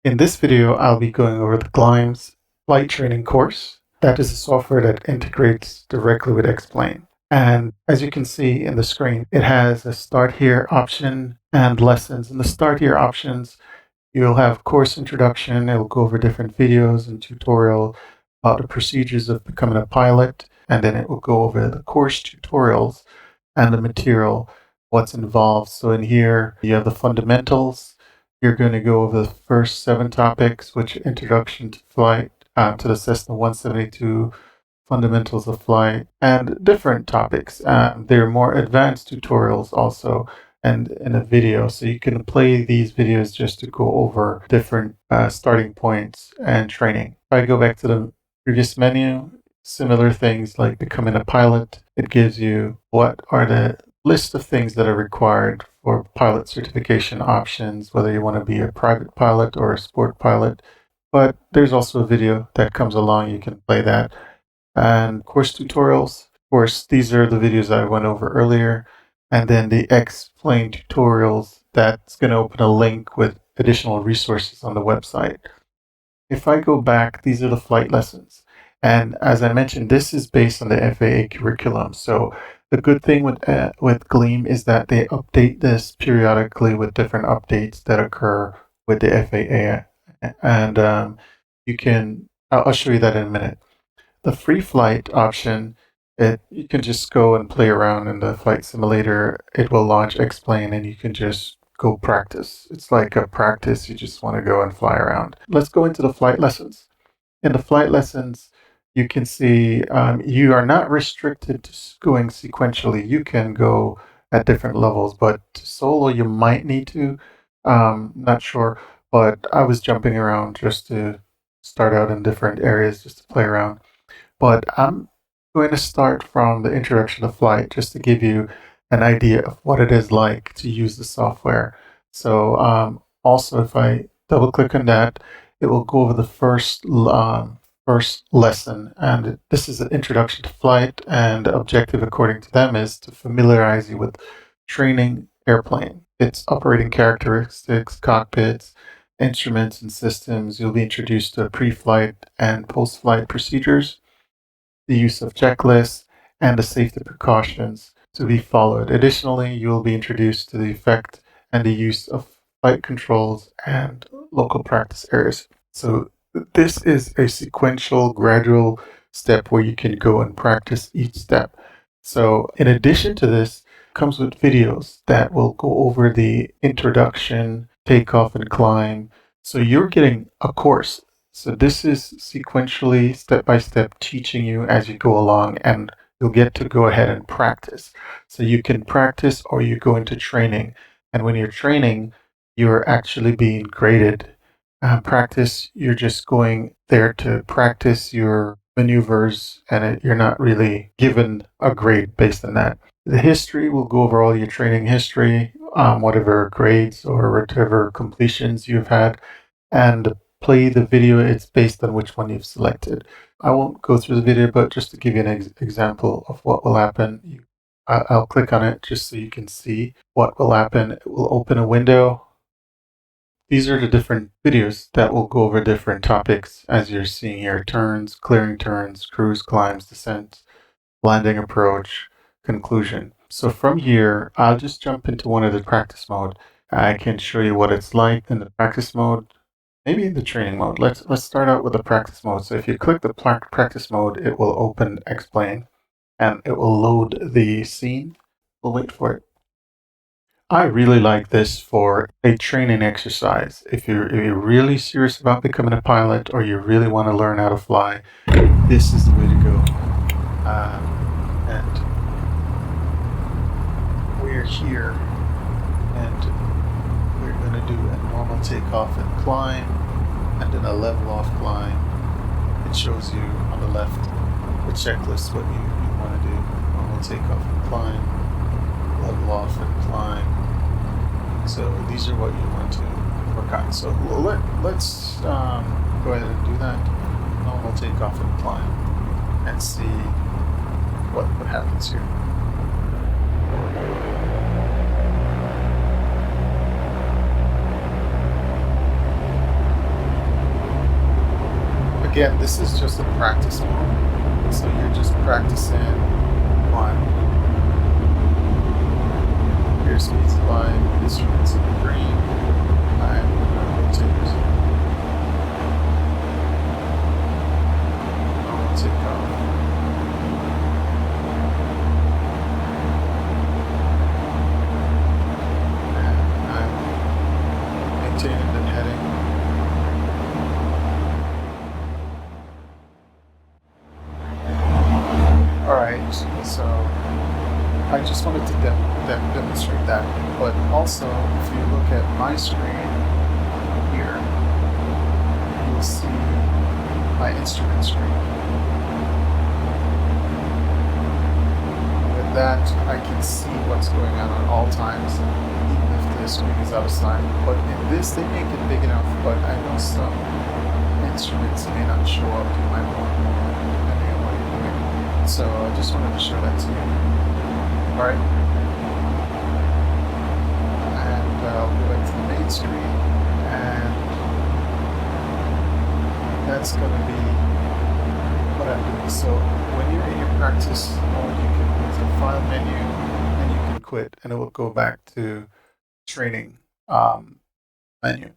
In this video, I'll be going over the Gleim's flight training course. That is a software that integrates directly with X-Plane. And as you can see in the screen, it has a Start Here option and lessons. In the Start Here options, you'll have course introduction. It'll go over different videos and tutorial about the procedures of becoming a pilot. And then it will go over the course tutorials and the material, what's involved. So in here, you have the fundamentals. You're going to go over the first 7 topics, which are introduction to flight, to the Cessna 172, fundamentals of flight, and different topics. There are more advanced tutorials also and in a video. So you can play these videos just to go over different starting points and training. If I go back to the previous menu, similar things like becoming a pilot. It gives you what are the list of things that are required for pilot certification options, whether you want to be a private pilot or a sport pilot. But there's also a video that comes along. You can play that. And course tutorials. Of course, these are the videos I went over earlier. And then the X-Plane tutorials, that's going to open a link with additional resources on the website. If I go back, these are the flight lessons. And as I mentioned, this is based on the FAA curriculum. So the good thing with Gleam is that they update this periodically with different updates that occur with the FAA. And I'll show you that in a minute. The free flight option, you can just go and play around in the flight simulator. It will launch X-Plane and you can just go practice. It's like a practice. You just want to go and fly around. Let's go into the flight lessons. In the flight lessons, you can see you are not restricted to going sequentially. You can go at different levels, but solo you might need to. Not sure, but I was jumping around just to start out in different areas just to play around. But I'm going to start from the introduction to flight just to give you an idea of what it is like to use the software. So also, if I double click on that, it will go over the first lesson. And this is an introduction to flight. And the objective, according to them, is to familiarize you with training airplane, its operating characteristics, cockpits, instruments, and systems. You'll be introduced to pre-flight and post-flight procedures, the use of checklists, and the safety precautions to be followed. Additionally, you will be introduced to the effect and the use of flight controls and local practice areas. So this is a sequential, gradual step where you can go and practice each step. So in addition to this, comes with videos that will go over the introduction, takeoff, and climb. So you're getting a course. So this is sequentially, step by step, teaching you as you go along, and you'll get to go ahead and practice. So you can practice or you go into training. And when you're training, you're actually being graded. Practice, you're just going there to practice your maneuvers, and you're not really given a grade based on that. The history will go over all your training history, whatever grades or whatever completions you've had, and play the video. It's based on which one you've selected. I won't go through the video, but just to give you an example of what will happen, I'll click on it just so you can see what will happen. It will open a window. These are the different videos that will go over different topics, as you're seeing here: turns, clearing turns, cruise, climbs, descent, landing approach, conclusion. So from here, I'll just jump into one of the practice mode. I can show you what it's like in the practice mode. Maybe in the training mode. Let's start out with the practice mode. So if you click the practice mode, it will open X-Plane and it will load the scene. We'll wait for it. I really like this for a training exercise. If you're really serious about becoming a pilot or you really want to learn how to fly, this is the way to go. And we're here, and we're going to do a normal takeoff and climb, and then a level off climb. It shows you on the left the checklist what you want to do: normal takeoff and climb, level off and climb. So these are what you want to work on. So let's go ahead and do that. Normal takeoff and climb, and see what happens here. again, this is just a practice mode. So you're just practicing on airspeed's line, instruments in the green. I'm going to rotate. I'll take off. And I'm maintaining the heading. Alright, so I just wanted to demonstrate that, but also if you look at my screen here, you'll see my instrument screen. With that, I can see what's going on all times, even if the screen is out of sight. But in this, they make it big enough, but I know some instruments may not show up. You might want more depending on what you're doing. So I just wanted to show that to you. Alright. And I'll go back to the main screen, and that's going to be what I'm doing. So when you're in your practice mode, you can go to the file menu and you can quit, and it will go back to training menu.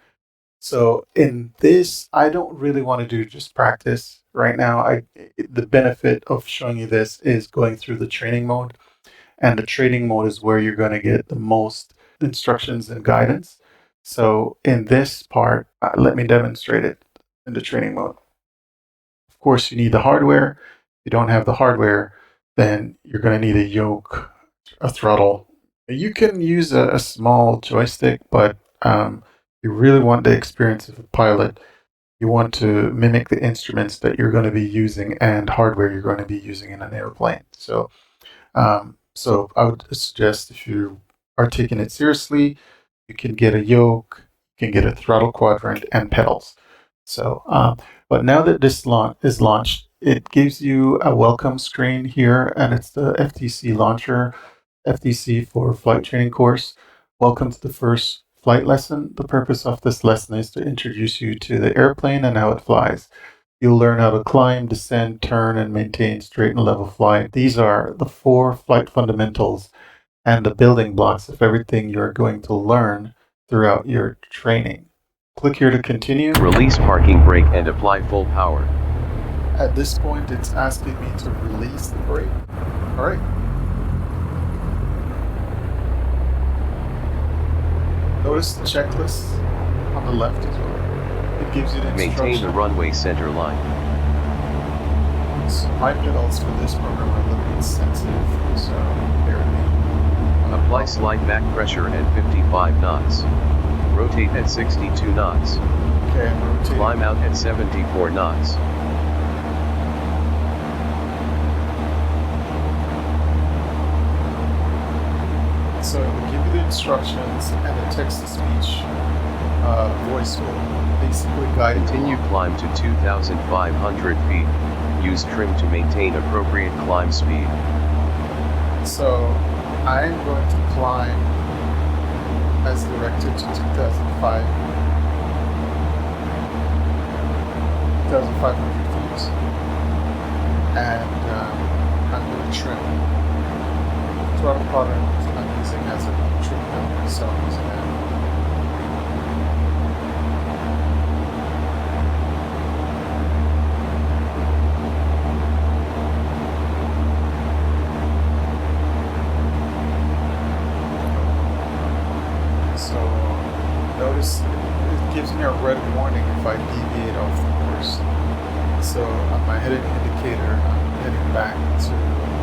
So in this, I don't really want to do just practice right now. The benefit of showing you this is going through the training mode. And the training mode is where you're going to get the most instructions and guidance. So in this part, let me demonstrate it in the training mode. Of course, you need the hardware. If you don't have the hardware, then you're going to need a yoke, a throttle. You can use a small joystick, but you really want the experience of a pilot. You want to mimic the instruments that you're going to be using and hardware you're going to be using in an airplane. So I would suggest if you are taking it seriously, you can get a yoke, you can get a throttle quadrant and pedals. So, but now that this is launched, it gives you a welcome screen here, and it's the FTC launcher, FTC for flight training course. Welcome to the first flight lesson. The purpose of this lesson is to introduce you to the airplane and how it flies. You'll learn how to climb, descend, turn, and maintain straight and level flight. These are the 4 flight fundamentals and the building blocks of everything you're going to learn throughout your training. Click here to continue. Release parking brake and apply full power. At this point, it's asking me to release the brake. All right. Notice the checklist on the left as well. It gives you the instruction. Maintain the runway center line. So my pedals for this program are a little bit sensitive, so bear with me. Apply slide back pressure at 55 knots. Rotate at 62 knots. Okay, I'm rotating. Climb out at 74 knots. So it will give you the instructions, and the text-to-speech voice will basically guide you. Continue climb to 2,500 feet. Use trim to maintain appropriate climb speed. So I'm going to climb as directed to 2,500 feet, and I'm going to trim. Throttle quadrant I'm using as a trim number, so I'm using that. So notice it gives me a red warning if I deviate off the course. So on my heading indicator, I'm heading back to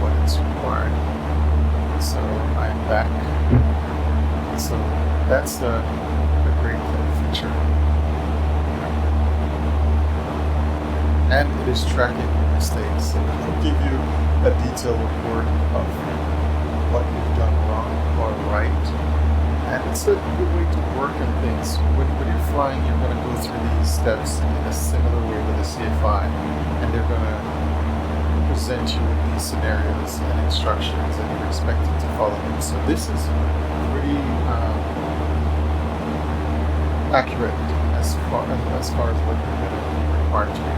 what it's required. So I'm back. So that's the great little feature. And it is tracking your mistakes. It will give you a detailed report of what you've done wrong or right. And it's a good way to work on things. When you're flying, you're going to go through these steps in a similar way with a CFI, and they're going to present you with these scenarios and instructions, and you're expected to follow them. So this is pretty accurate as far as what you're going to be required to do.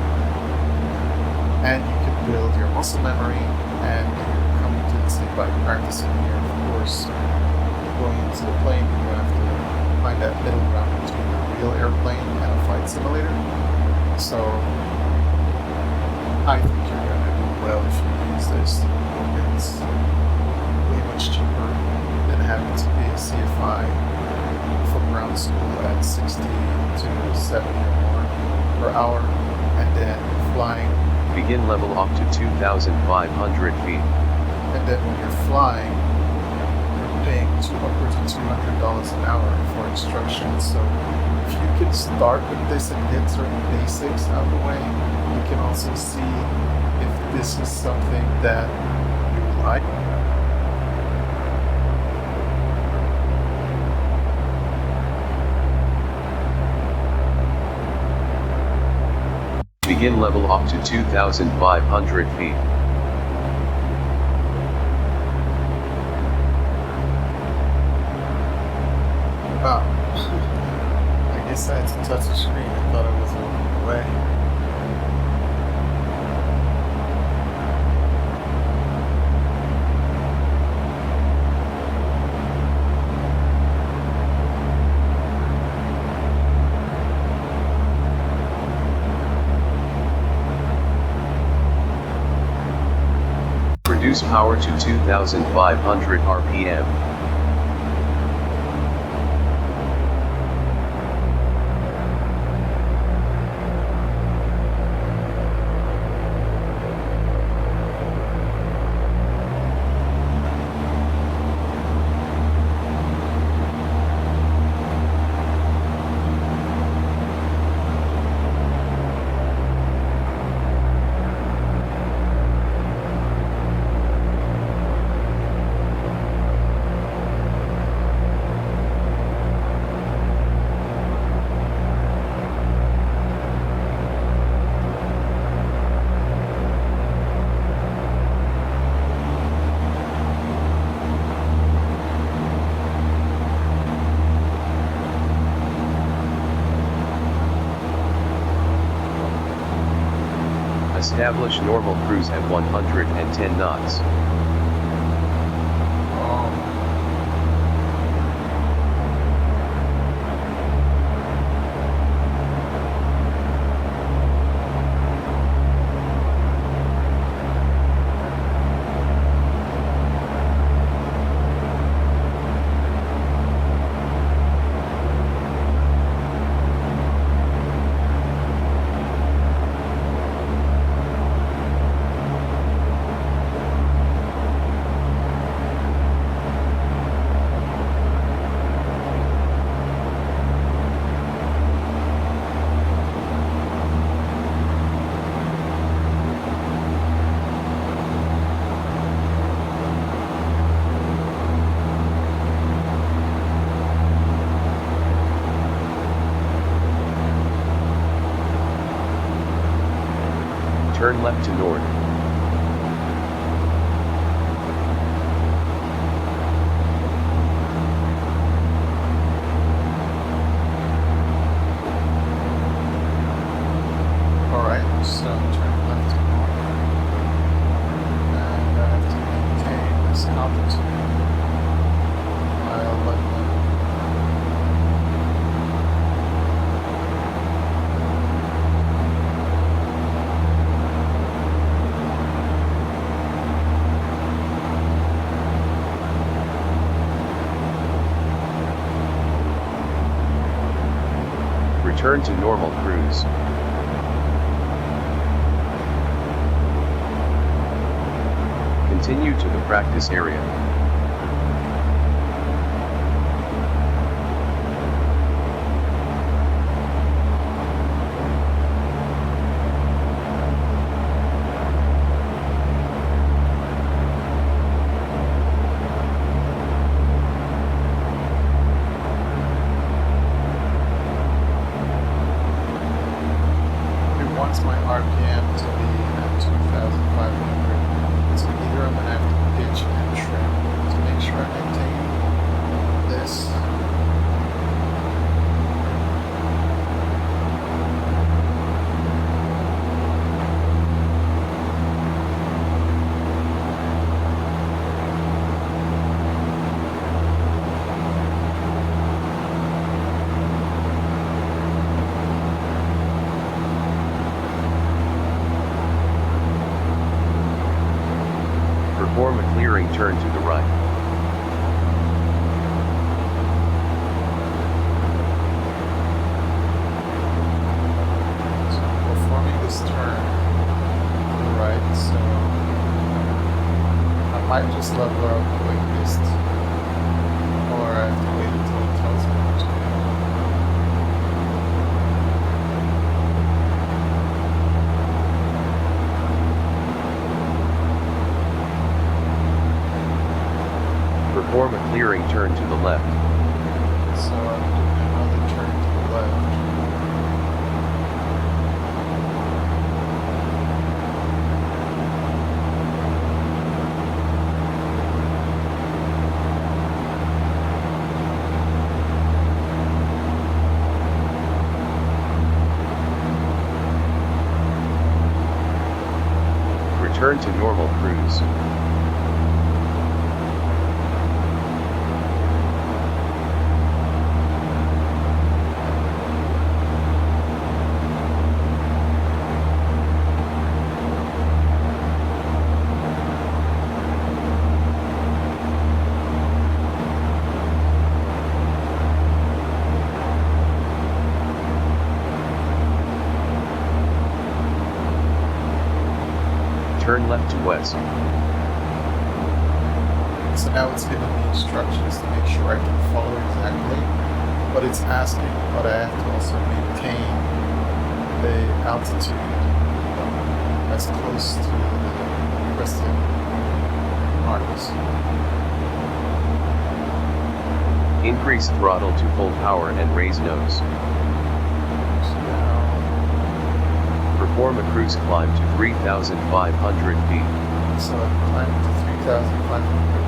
And you can build your muscle memory and your competency by practicing here. Of course, going into the plane, you have to find that middle ground between a real airplane and a flight simulator. So I think you're going to do well if you use this. It's way much cheaper than having to pay a CFI for ground school at 60 to 70 or more per hour, and then flying. Begin level up to 2,500 feet. And then when you're flying, you're paying upwards of $200 an hour for instruction. So if you can start with this and get certain basics out of the way, you can also see if this is something that you like. Begin level up to 2,500 feet. Wow. I guess I had to touch the screen. I thought I was away. Reduce power to 2,500 RPM. Establish normal cruise at 110 knots. Turn left to north. Alright, so turn left to north. And I have to maintain this altitude while letting Return to normal cruise. Continue to the practice area. wants my RPM to be at 2,500. So either I'm going to have to pitch and trim clearing, turn to the right. So I'm performing this turn to the right, so I might just level up like this, or I have to wait until it tells me what to do. Perform a clearing, turn to the left. So I'm doing another turn to the left. Return to normal cruise. Turn left to west. So now it's giving me instructions to make sure I can follow exactly what it's asking, but I have to also maintain the altitude as close to the resting marks. Increase throttle to full power and raise nose. So now, Perform a cruise climb to 3,500 feet. so I'm climbing to 3,500.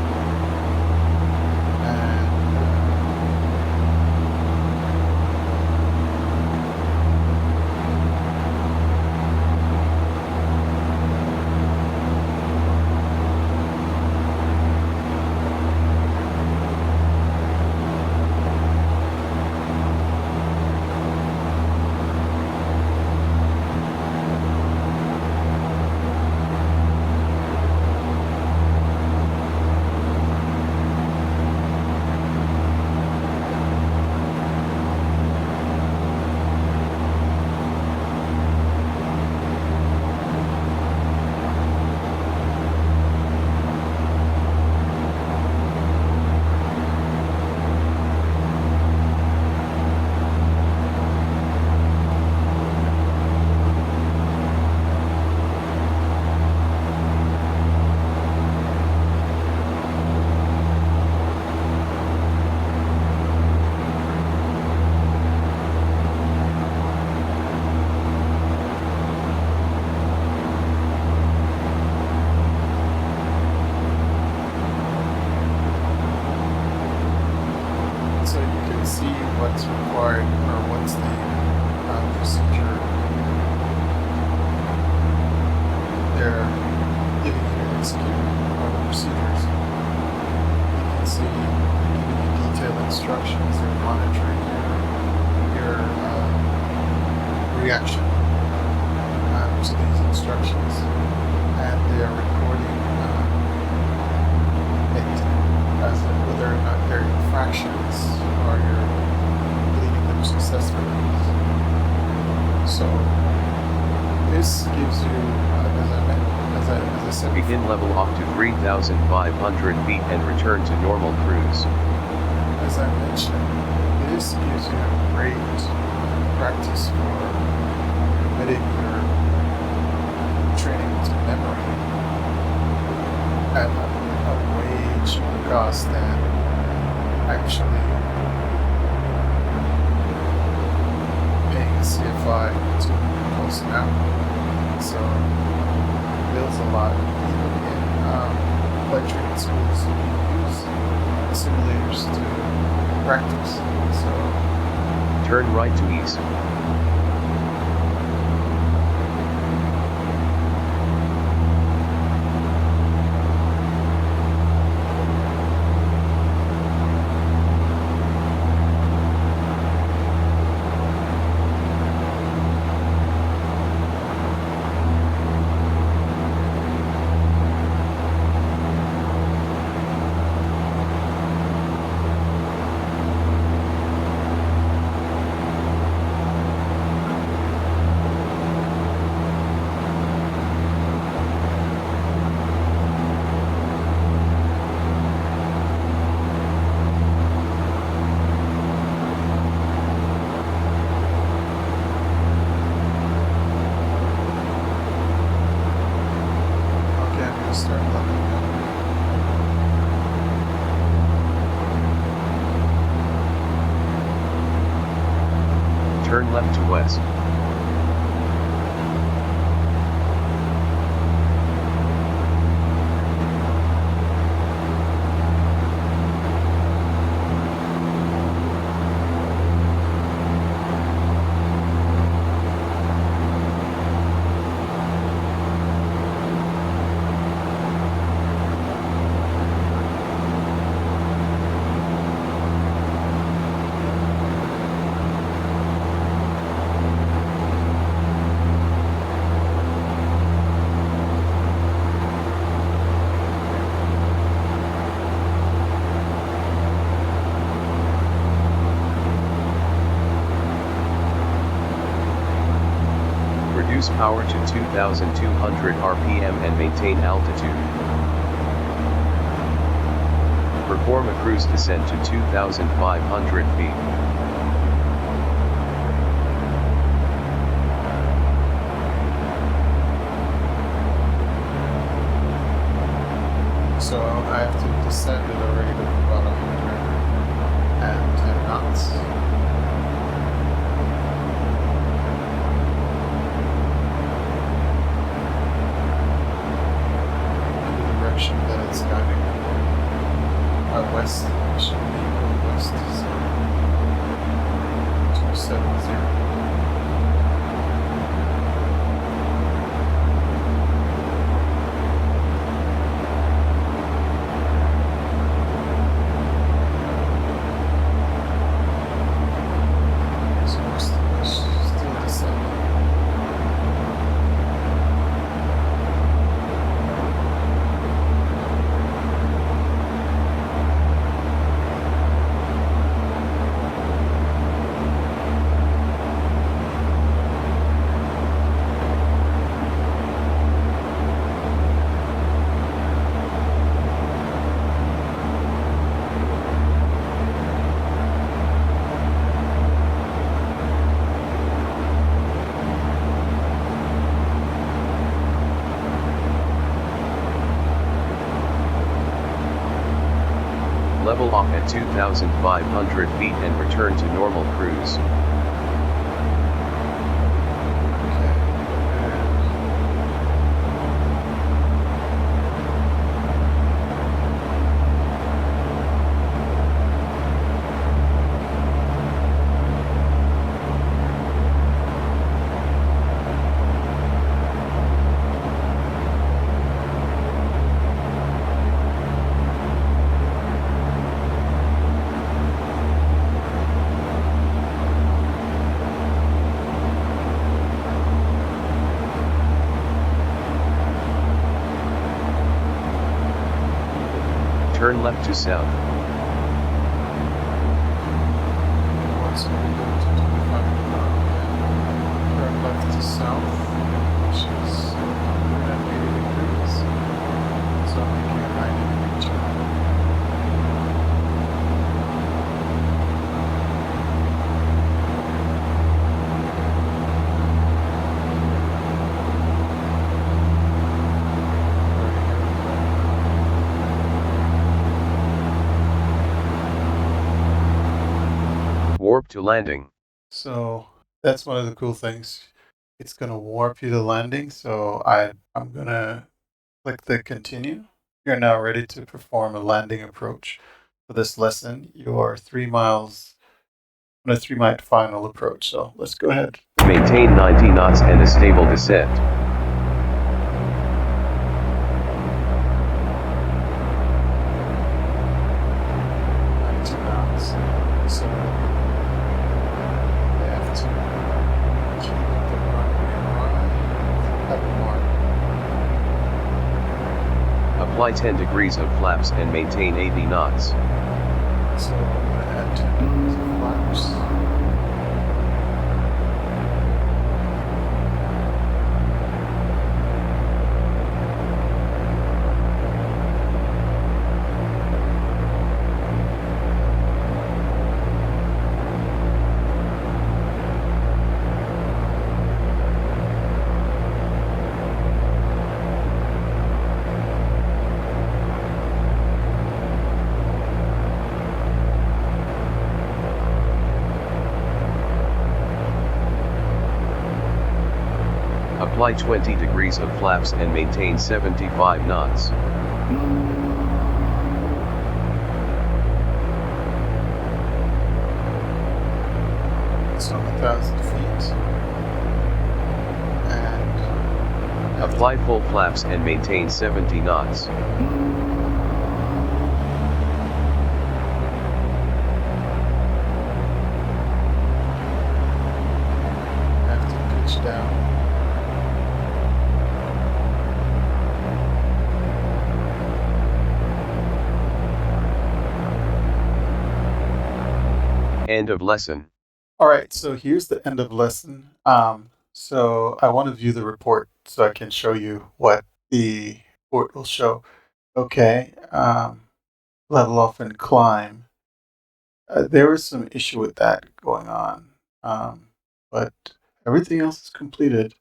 And so you can see what's required or what's the procedure. They're giving you an execute of the procedures. You can see giving you detailed instructions. They're monitoring your reaction to these instructions, and they are recording it as whether or not they're infractions or you're completing them successfully. So this gives you, as I said Begin before, level off to 3,500 feet and return to normal cruise. as I mentioned, this gives you great practice for committing your training to memory at a way cheaper cost than actually paying a CFI to post an out. So it builds a lot. Even in flight training schools, you can use simulators to practice. So Turn right to east. Turn left to west. Reduce power to 2,200 RPM and maintain altitude. Perform a cruise descent to 2,500 feet. So I have to descend at a rate of about 110 knots. The direction that it's guiding. West, it should be going west, so 270. Level off at 2,500 feet and return to normal cruise. Turn left to south. Turn left to south, which is 180 degrees. So I'm making a 90-degree turn. Warp to landing. So that's one of the cool things. It's going to warp you to landing. So I'm going to click the continue. You're now ready to perform a landing approach. For this lesson, you're 3 miles on a 3-mile final approach. So let's go ahead. Maintain 90 knots and a stable descent. 90 knots. So they have to keep the runway right at the mark. Apply 10 degrees of flaps and maintain 80 knots. So I'm going to add 10 degrees of flaps. Apply 20 degrees of flaps and maintain 75 knots. It's on 1,000 feet. And Apply full flaps and maintain 70 knots. have to pitch down. End of lesson. All right, so here's the end of lesson. So I want to view the report so I can show you what the report will show. Okay, level off and climb. There was some issue with that going on, but everything else is completed.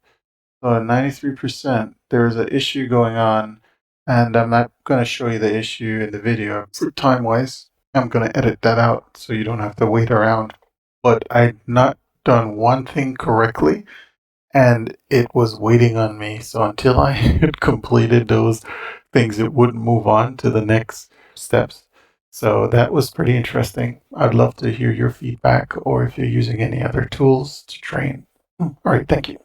So 93%, there's an issue going on, and I'm not going to show you the issue in the video. For time-wise, I'm going to edit that out so you don't have to wait around. But I'd not done one thing correctly, and it was waiting on me. So until I had completed those things, it wouldn't move on to the next steps. So that was pretty interesting. I'd love to hear your feedback or if you're using any other tools to train. All right, thank you.